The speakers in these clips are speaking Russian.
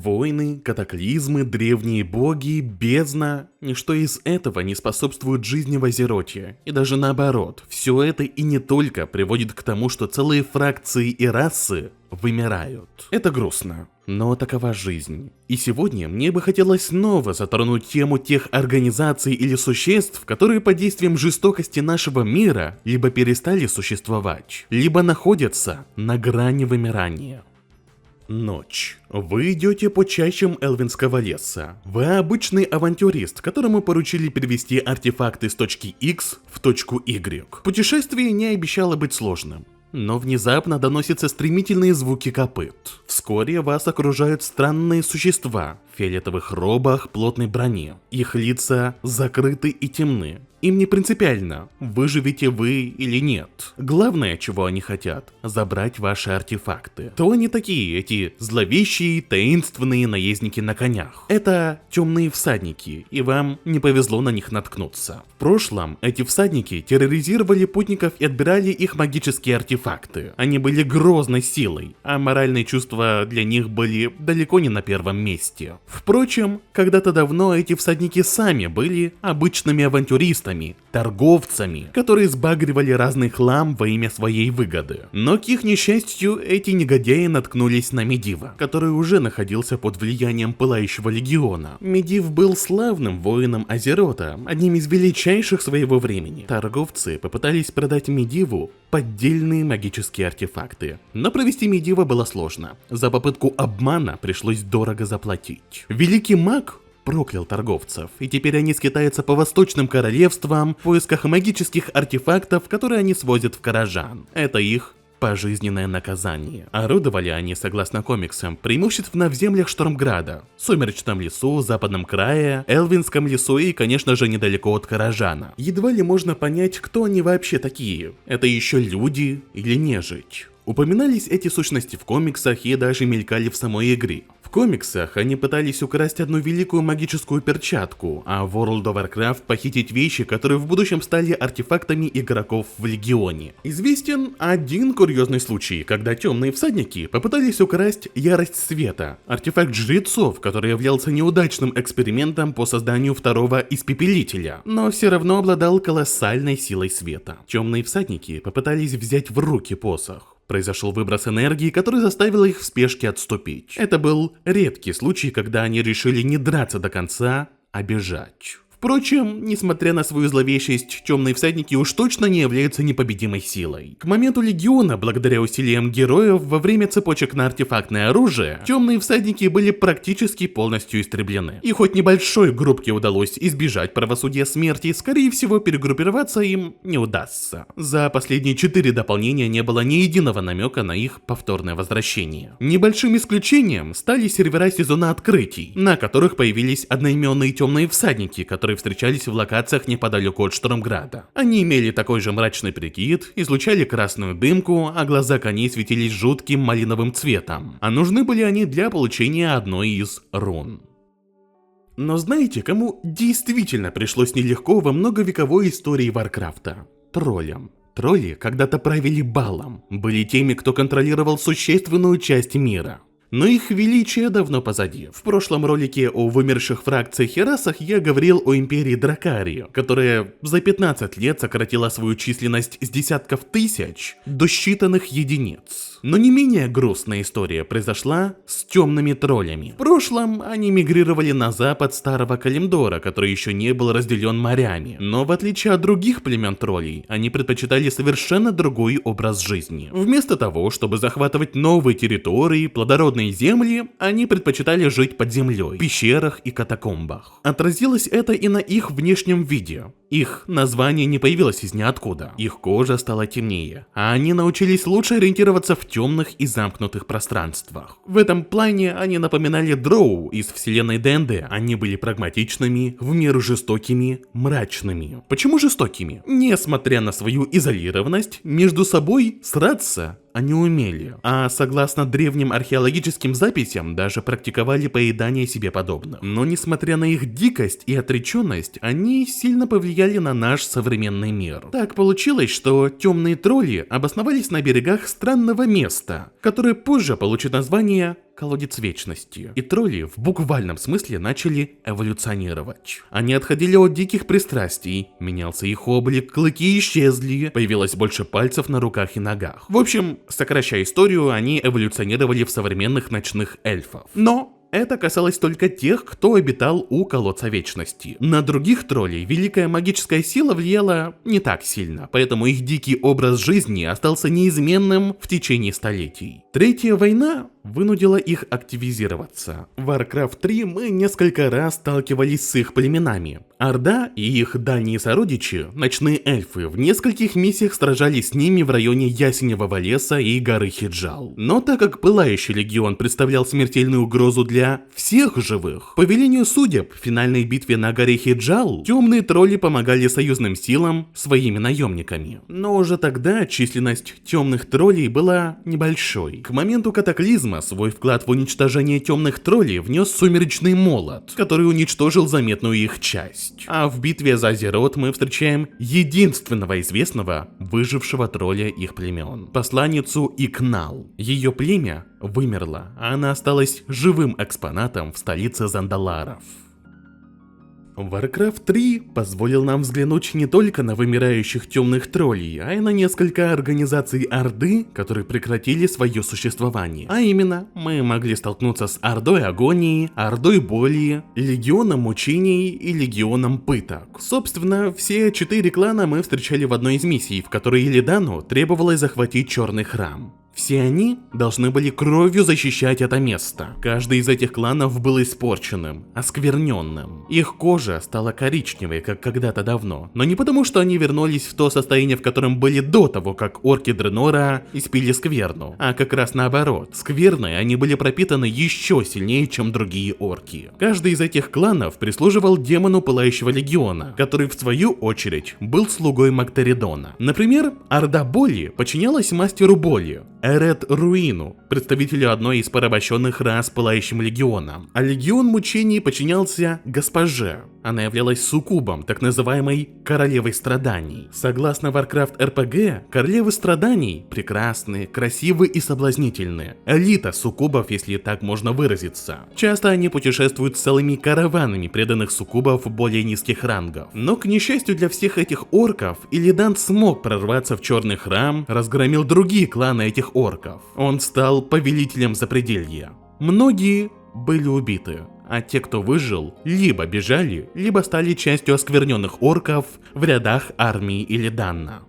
Войны, катаклизмы, древние боги, бездна – ничто из этого не способствует жизни в Азероте. И даже наоборот, все это и не только приводит к тому, что целые фракции и расы вымирают. Это грустно, но такова жизнь. И сегодня мне бы хотелось снова затронуть тему тех организаций или существ, которые под действием жестокости нашего мира либо перестали существовать, либо находятся на грани вымирания. Ночь. Вы идете по чащам Элвинского леса. Вы обычный авантюрист, которому поручили перевести артефакты с точки X в точку Y. Путешествие не обещало быть сложным. Но внезапно доносятся стремительные звуки копыт. Вскоре вас окружают странные существа в фиолетовых робах плотной брони. Их лица закрыты и темны. Им не принципиально, выживете вы или нет. Главное, чего они хотят – забрать ваши артефакты. Кто они такие, эти зловещие, таинственные наездники на конях? Это темные всадники, и вам не повезло на них наткнуться. В прошлом эти всадники терроризировали путников и отбирали их магические артефакты. Они были грозной силой, а моральные чувства для них были далеко не на первом месте. Впрочем, когда-то давно эти всадники сами были обычными авантюристами, торговцами, которые сбагривали разный хлам во имя своей выгоды. Но к их несчастью, эти негодяи наткнулись на Медива, который уже находился под влиянием Пылающего Легиона. Медив был славным воином Азерота, одним из величайших своего времени. Торговцы попытались продать Медиву поддельные магические артефакты. Но провести Медива было сложно. За попытку обмана пришлось дорого заплатить. Великий маг проклял торговцев, и теперь они скитаются по восточным королевствам в поисках магических артефактов, которые они свозят в Каражан. Это их пожизненное наказание. Орудовали они, согласно комиксам, преимущественно в землях Штормграда, Сумеречном лесу, Западном крае, Элвинском лесу и, конечно же, недалеко от Каражана. Едва ли можно понять, кто они вообще такие. Это еще люди или нежить? Упоминались эти сущности в комиксах и даже мелькали в самой игре. В комиксах они пытались украсть одну великую магическую перчатку, а в World of Warcraft похитить вещи, которые в будущем стали артефактами игроков в Легионе. Известен один курьезный случай, когда темные всадники попытались украсть Ярость Света, артефакт жрецов, который являлся неудачным экспериментом по созданию второго Испепелителя, но все равно обладал колоссальной силой света. Темные всадники попытались взять в руки посох. Произошел выброс энергии, который заставил их в спешке отступить. Это был редкий случай, когда они решили не драться до конца, а бежать. Впрочем, несмотря на свою зловещесть, темные всадники уж точно не являются непобедимой силой. К моменту Легиона, благодаря усилиям героев, во время цепочек на артефактное оружие, темные всадники были практически полностью истреблены. И хоть небольшой группке удалось избежать правосудия смерти, скорее всего перегруппироваться им не удастся. За последние 4 дополнения не было ни единого намека на их повторное возвращение. Небольшим исключением стали сервера сезона открытий, на которых появились одноименные темные всадники, которые встречались в локациях неподалеку от Штормграда. Они имели такой же мрачный прикид, излучали красную дымку, а глаза коней светились жутким малиновым цветом. А нужны были они для получения одной из рун. Но знаете, кому действительно пришлось нелегко во многовековой истории Варкрафта? Троллям. Тролли когда-то правили балом, были теми, кто контролировал существенную часть мира. Но их величие давно позади. В прошлом ролике о вымерших фракциях и расах я говорил о империи Дракари, которая за 15 лет сократила свою численность с десятков тысяч до считанных единиц. Но не менее грустная история произошла с темными троллями. В прошлом они мигрировали на запад Старого Калимдора, который еще не был разделен морями. Но в отличие от других племен троллей, они предпочитали совершенно другой образ жизни. Вместо того, чтобы захватывать новые территории, плодородные земли, они предпочитали жить под землей, в пещерах и катакомбах. Отразилось это и на их внешнем виде. Их название не появилось из ниоткуда. Их кожа стала темнее, а они научились лучше ориентироваться в темных и замкнутых пространствах. В этом плане они напоминали дроу из вселенной ДНД. Они были прагматичными, в меру жестокими, мрачными. Почему жестокими? Несмотря на свою изолированность, между собой сраться они умели, а согласно древним археологическим записям, даже практиковали поедание себе подобных. Но несмотря на их дикость и отреченность, они сильно повлияли на наш современный мир. Так получилось, что темные тролли обосновались на берегах странного места, которое позже получит название колодец вечности. И тролли в буквальном смысле начали эволюционировать. Они отходили от диких пристрастий, менялся их облик, клыки исчезли, появилось больше пальцев на руках и ногах. В общем, сокращая историю, они эволюционировали в современных ночных эльфов. Но это касалось только тех, кто обитал у колодца вечности. На других троллей великая магическая сила влияла не так сильно, поэтому их дикий образ жизни остался неизменным в течение столетий. Третья война вынудила их активизироваться. В Warcraft 3 мы несколько раз сталкивались с их племенами. Орда и их дальние сородичи, ночные эльфы, в нескольких миссиях сражались с ними в районе Ясеневого леса и горы Хиджал. Но так как Пылающий легион представлял смертельную угрозу для всех живых, по велению судеб в финальной битве на горе Хиджал темные тролли помогали союзным силам своими наемниками. Но уже тогда численность темных троллей была небольшой. К моменту катаклизма свой вклад в уничтожение темных троллей внес Сумеречный молот, который уничтожил заметную их часть. А в битве за Азерот мы встречаем единственного известного выжившего тролля их племен, посланницу Икнал. Ее племя вымерло, а она осталась живым экспонатом в столице Зандаларов. Warcraft 3 позволил нам взглянуть не только на вымирающих темных троллей, а и на несколько организаций Орды, которые прекратили свое существование. А именно, мы могли столкнуться с Ордой Агонии, Ордой Боли, Легионом Мучений и Легионом Пыток. Собственно, все 4 клана мы встречали в одной из миссий, в которой Илидану требовалось захватить Черный храм. Все они должны были кровью защищать это место. Каждый из этих кланов был испорченным, оскверненным. Их кожа стала коричневой, как когда-то давно. Но не потому, что они вернулись в то состояние, в котором были до того, как орки Дренора испили скверну. А как раз наоборот. Скверной они были пропитаны еще сильнее, чем другие орки. Каждый из этих кланов прислуживал демону Пылающего легиона, который в свою очередь был слугой Магдаридона. Например, Орда Боли подчинялась мастеру Боли, Эрет Руину, представителю одной из порабощенных рас Пылающим легионом, а легион мучений подчинялся госпоже. Она являлась суккубом, так называемой королевой страданий. Согласно Warcraft RPG, королевы страданий прекрасны, красивы и соблазнительны. Элита суккубов, если так можно выразиться. Часто они путешествуют с целыми караванами преданных суккубов более низких рангов. Но, к несчастью для всех этих орков, Илидан смог прорваться в Черный храм, разгромил другие кланы этих орков. Он стал повелителем Запределья. Многие были убиты, а те, кто выжил, либо бежали, либо стали частью оскверненных орков в рядах армии Илидана.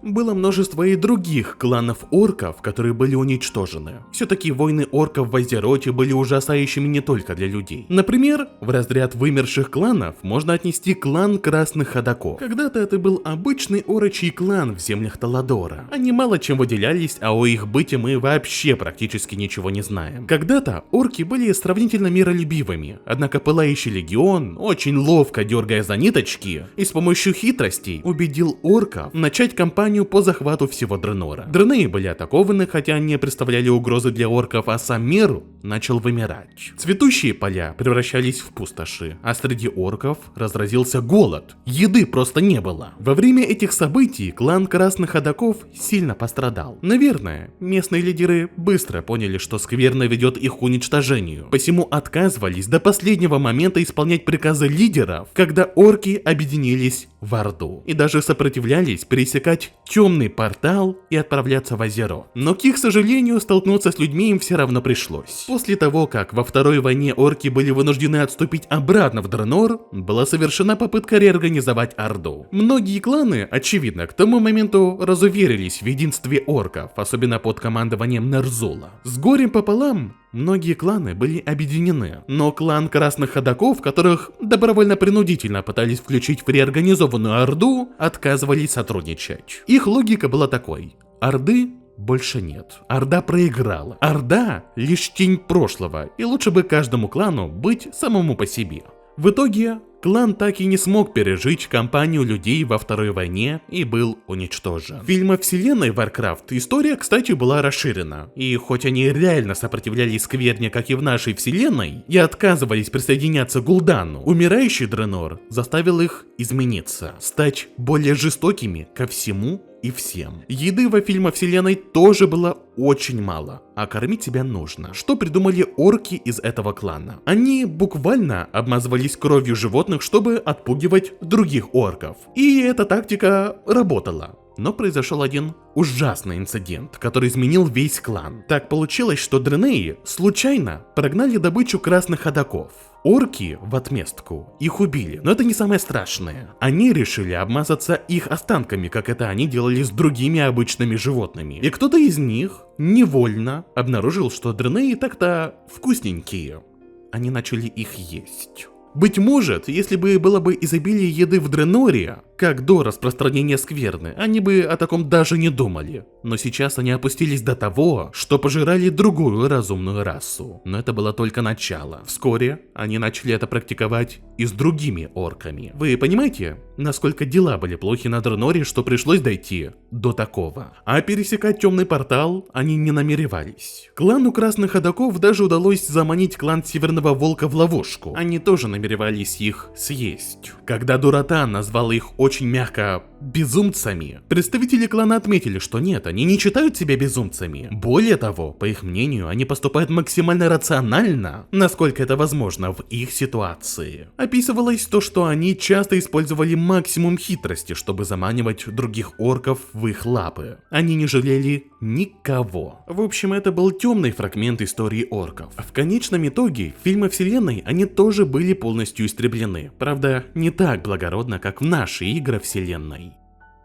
Было множество и других кланов орков, которые были уничтожены. Все-таки войны орков в Азероте были ужасающими не только для людей. Например, в разряд вымерших кланов можно отнести клан Красных Ходоков. Когда-то это был обычный орочий клан в землях Таладора. Они мало чем выделялись, а о их быте мы вообще практически ничего не знаем. Когда-то орки были сравнительно миролюбивыми, однако Пылающий легион, очень ловко дергая за ниточки и с помощью хитростей, убедил орков начать кампанию по захвату всего Дренора. Дренеи были атакованы, хотя не представляли угрозы для орков, а сам мир начал вымирать. Цветущие поля превращались в пустоши, а среди орков разразился голод. Еды просто не было. Во время этих событий клан Красных Ходоков сильно пострадал. Наверное, местные лидеры быстро поняли, что скверно ведет их к уничтожению, посему отказывались до последнего момента исполнять приказы лидеров, когда орки объединились в Орду, и даже сопротивлялись пересекать темный портал и отправляться в Азерот. Но, к их сожалению, столкнуться с людьми им все равно пришлось. После того, как во Второй войне орки были вынуждены отступить обратно в Дренор, была совершена попытка реорганизовать Орду. Многие кланы, очевидно, к тому моменту разуверились в единстве орков, особенно под командованием Нерзула. С горем пополам многие кланы были объединены, но клан Красных Ходоков, которых добровольно-принудительно пытались включить в реорганизованную Орду, отказывались сотрудничать. Их логика была такой: Орды больше нет. Орда проиграла. Орда — лишь тень прошлого, и лучше бы каждому клану быть самому по себе. В итоге клан так и не смог пережить кампанию людей во Второй войне и был уничтожен. В фильме вселенной Warcraft история, кстати, была расширена, и хоть они реально сопротивлялись скверне, как и в нашей вселенной, и отказывались присоединяться к Гул'дану, умирающий Дренор заставил их измениться, стать более жестокими ко всему и всем. Еды во фильмо-вселенной тоже было очень мало, а кормить себя нужно. Что придумали орки из этого клана? Они буквально обмазывались кровью животных, чтобы отпугивать других орков. И эта тактика работала. Но произошел один ужасный инцидент, который изменил весь клан. Так получилось, что дренеи случайно прогнали добычу красных ходоков. Орки в отместку их убили, но это не самое страшное. Они решили обмазаться их останками, как это они делали с другими обычными животными. И кто-то из них невольно обнаружил, что дренеи так-то вкусненькие. Они начали их есть. Быть может, если бы было бы изобилие еды в Дренории, как до распространения скверны, они бы о таком даже не думали. Но сейчас они опустились до того, что пожирали другую разумную расу. Но это было только начало. Вскоре они начали это практиковать и с другими орками. Вы понимаете, насколько дела были плохи на Дренории, что пришлось дойти до такого? А пересекать темный портал они не намеревались. Клану Красных Ходоков даже удалось заманить клан Северного Волка в ловушку. Они тоже намеревались их съесть. Когда Дуратан назвал их очень мягко безумцами, представители клана отметили, что нет, они не считают себя безумцами. Более того, по их мнению, они поступают максимально рационально, насколько это возможно в их ситуации. Описывалось то, что они часто использовали максимум хитрости, чтобы заманивать других орков в их лапы. Они не жалели никого. В общем, это был темный фрагмент истории орков. В конечном итоге, фильмы вселенной, они тоже были полностью истреблены. Правда, не так благородно, как в нашей игры вселенной.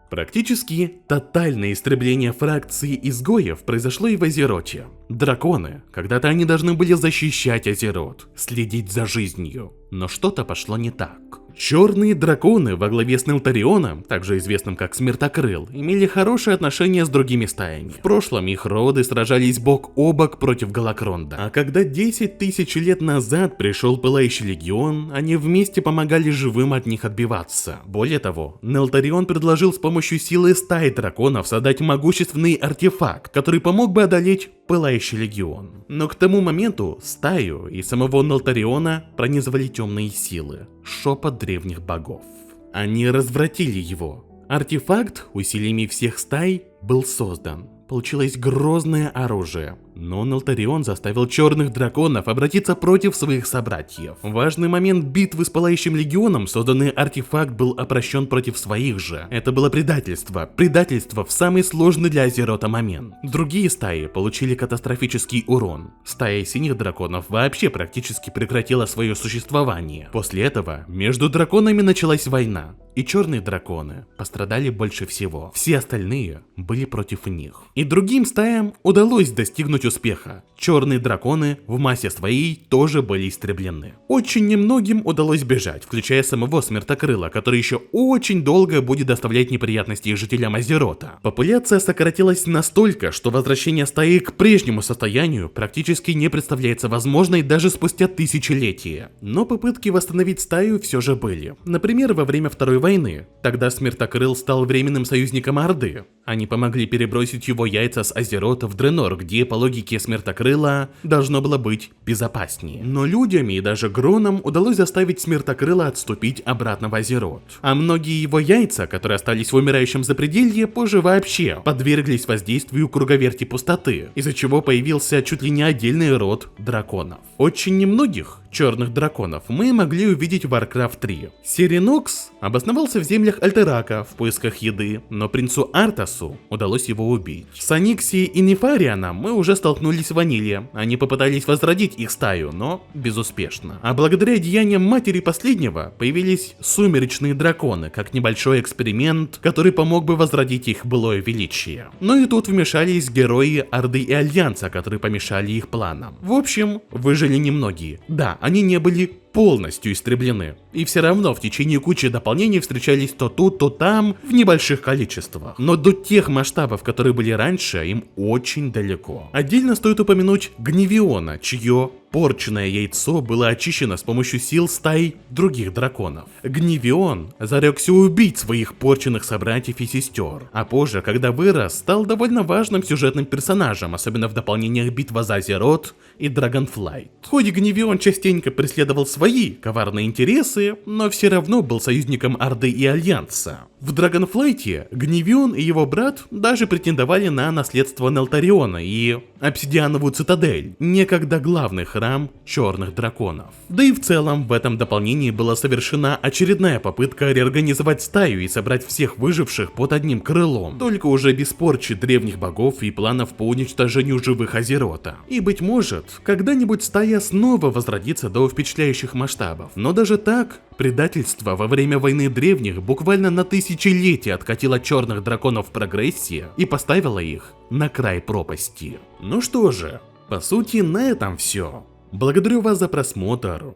Практически тотальное истребление фракции изгоев произошло и в Азероте. Драконы, когда-то они должны были защищать Азерот, следить за жизнью, но что-то пошло не так. Черные драконы во главе с Нелтарионом, также известным как Смертокрыл, имели хорошие отношения с другими стаями. В прошлом их роды сражались бок о бок против Галакронда. А когда 10 тысяч лет назад пришел Пылающий Легион, они вместе помогали живым от них отбиваться. Более того, Нелтарион предложил с помощью силы стаи драконов создать могущественный артефакт, который помог бы одолеть Пылающий Легион. Но к тому моменту стаю и самого Нелтариона пронизывали темные силы, шепот древних богов. Они развратили его. Артефакт усилиями всех стай был создан. Получилось грозное оружие. Но Нелтарион заставил черных драконов обратиться против своих собратьев. В важный момент битвы с Пылающим Легионом созданный артефакт был обращен против своих же. Это было предательство. Предательство в самый сложный для Азерота момент. Другие стаи получили катастрофический урон. Стая синих драконов вообще практически прекратила свое существование. После этого между драконами началась война. И черные драконы пострадали больше всего. Все остальные были против них. И другим стаям удалось достигнуть успеха. Черные драконы в массе своей тоже были истреблены. Очень немногим удалось бежать, включая самого Смертокрыла, который еще очень долго будет доставлять неприятности жителям Азерота. Популяция сократилась настолько, что возвращение стаи к прежнему состоянию практически не представляется возможной даже спустя тысячелетия. Но попытки восстановить стаю все же были. Например, во время Второй войны. Тогда Смертокрыл стал временным союзником Орды. Они помогли перебросить его яйца с Азерота в Дренор, где, по логике Смертокрыла, должно было быть безопаснее. Но людям и даже Гронам удалось заставить Смертокрыла отступить обратно в Азерот. А многие его яйца, которые остались в умирающем запределье, позже вообще подверглись воздействию круговерти пустоты, из-за чего появился чуть ли не отдельный род драконов. Очень немногих черных драконов мы могли увидеть в Warcraft 3. Сиренокс обосновался в землях Альтерака в поисках еды, но принцу Артасу удалось его убить. С Аниксией и Нефарианом мы уже столкнулись в Ваниле. Они попытались возродить их стаю, но безуспешно. А благодаря деяниям матери последнего появились сумеречные драконы, как небольшой эксперимент, который помог бы возродить их былое величие. Но и тут вмешались герои Орды и Альянса, которые помешали их планам. В общем, выжили немногие. Да, они не были полностью истреблены. И все равно в течение кучи дополнений встречались то тут, то там в небольших количествах. Но до тех масштабов, которые были раньше, им очень далеко. Отдельно стоит упомянуть Гневиона, чье порченное яйцо было очищено с помощью сил стаи других драконов. Гневион зарекся убить своих порченных собратьев и сестер, а позже, когда вырос, стал довольно важным сюжетным персонажем, особенно в дополнениях Битва за Азерот и Dragonflight. В ходе Гневион частенько преследовал своих свои коварные интересы, но все равно был союзником Орды и Альянса. В Драгонфлайте Гневион и его брат даже претендовали на наследство Нелтариона и Обсидиановую Цитадель, некогда главный храм Черных Драконов. Да и в целом в этом дополнении была совершена очередная попытка реорганизовать стаю и собрать всех выживших под одним крылом, только уже без порчи древних богов и планов по уничтожению живых Азерота. И быть может, когда-нибудь стая снова возродится до впечатляющих масштабов. Но даже так, предательство во время войны древних буквально на тысячелетия откатило Черных Драконов в прогрессии и поставило их на край пропасти. Ну что же, по сути на этом все. Благодарю вас за просмотр.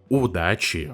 Удачи!